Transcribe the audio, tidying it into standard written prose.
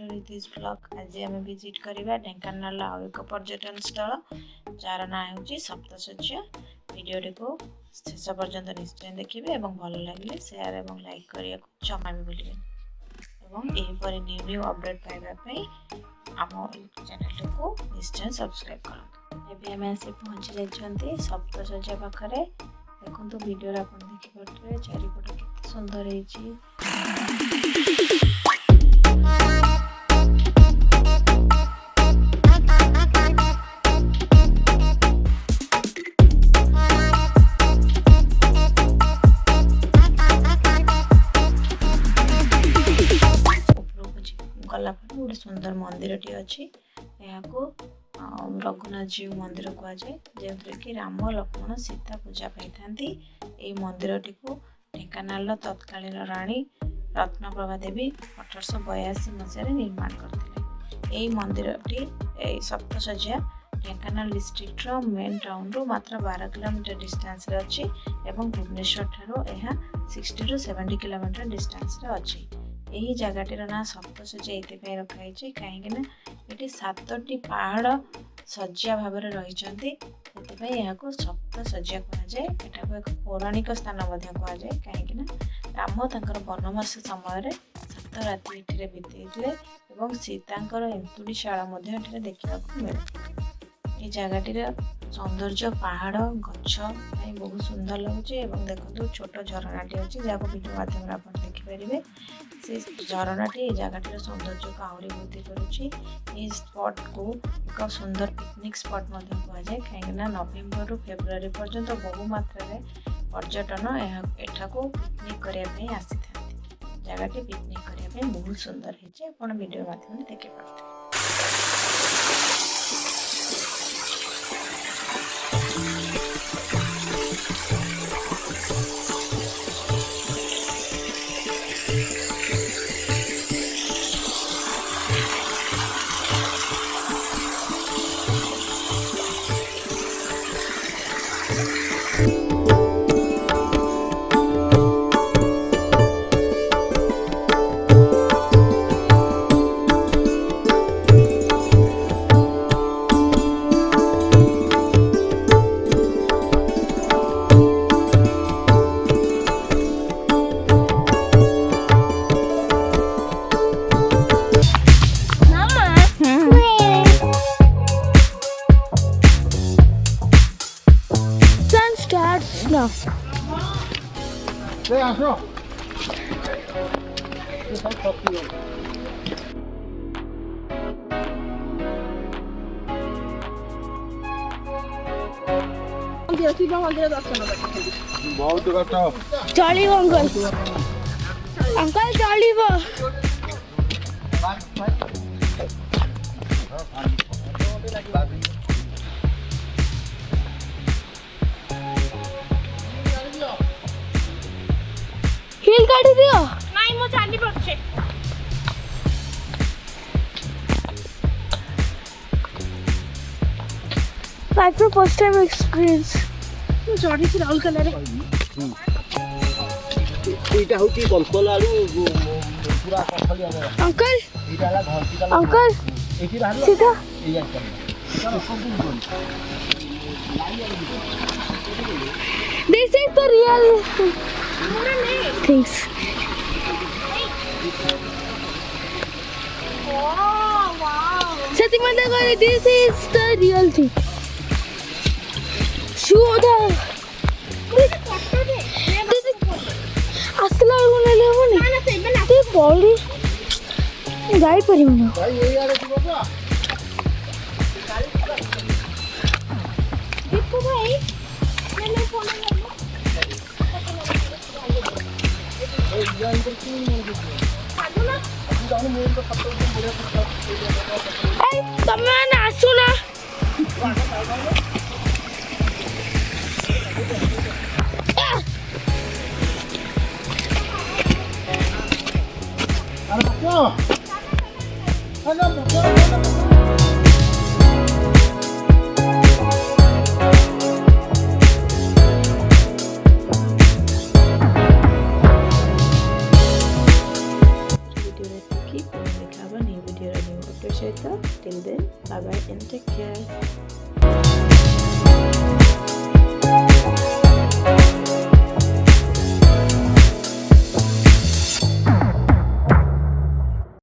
to Ridhisha vlog. आज आम visit करवा ढेंकानाल आउ एक पर्यटन स्थल जार ना हूँ सप्तशଯ୍ୟା। वीडियो को शेष पर्यंत निश्चय देखिए और भल लगे शेयर और लाइक करने को जमा भी भूलें और यहीपर न्यू न्यू अपडेट पाइबापी आम चैनल को निश्चय सब्सक्राइब करूँ। एवं आसी पहुँची जाइए सप्तशଯ୍ୟା पाखे देखो वीडियो आप देखिए चारिपट के सुंदर है। गला गोटे सुंदर मंदिर टी अच्छी रघुनाथ जी मंदिर कहुए जो कि राम लक्ष्मण सीता पूजा पाई मंदिर टी को ढेंकानाल तत्कालीन रानी रत्नप्रभा देवी 1882 मसीह निर्माण करते। मंदिर टी Saptasajya Dhenkanal district main town रू मात्र 12 किलोमीटर डिस्टेंस रे अच्छी एवं भुवनेश्वर ठारो यह 60 to 70 किलोमीटर डिस्टेंस रे अच्छी। यही जगह ना सप्तशଯ୍ୟା ये रखाई कहीं ये 7टी पहाड़ शଯ୍ୟା भाव रही सप्तशଯ୍ୟା कहुए। यहाँ एक पौराणिक स्थान कहुए कहीं राम तर वनवास समय 7 राति ये बीते और सीता एंतुड़ीशाला देखा मिले। ये जगह सौंदर्य पहाड़ गछ बहुत सुंदर लगुच देखो छोट झरनाटी अच्छी जहाँ वीडियो माध्यम आप देखिपारे से झरनाटी जगह सौंदर्य को आहरी वृद्धि करुच्ची। स्पॉट को एक सुंदर पिकनिक स्पॉट कहुए कहीं नवेम्बर रू फेब्रुआरी पर्यंत बहु मात्रा पर्यटन एठाको पिकनिक करने आसी था। जगह पिकनिक करने बहुत सुंदर है वीडियो माध्यम देखिए। बहुत चलिए अंकल अंकल चलिए हिल काटी दियो नहीं मो चाली पड़छे लाइफ में फर्स्ट टाइम एक्सपीरियंस चढ़ी से राहुल कलर एटा होची कंपल आलू पूरा कंपल आवे अंकल अंकल एठी रहलो सीधा एया this is the real things. Sati Mata को this is the real thing शोधा आसला नेले होनी बॉडी जाई परिम ना भाई ये यार की बाबा दीपू भाई मैंने फोन लगा ए यार इधर क्यों नहीं है साधु ना जानो मेरे तो पत्ता एकदम बढ़िया पत्ता ए तमे ना आसु ना वीडियो देखिए देखा new video. Bye bye and take care.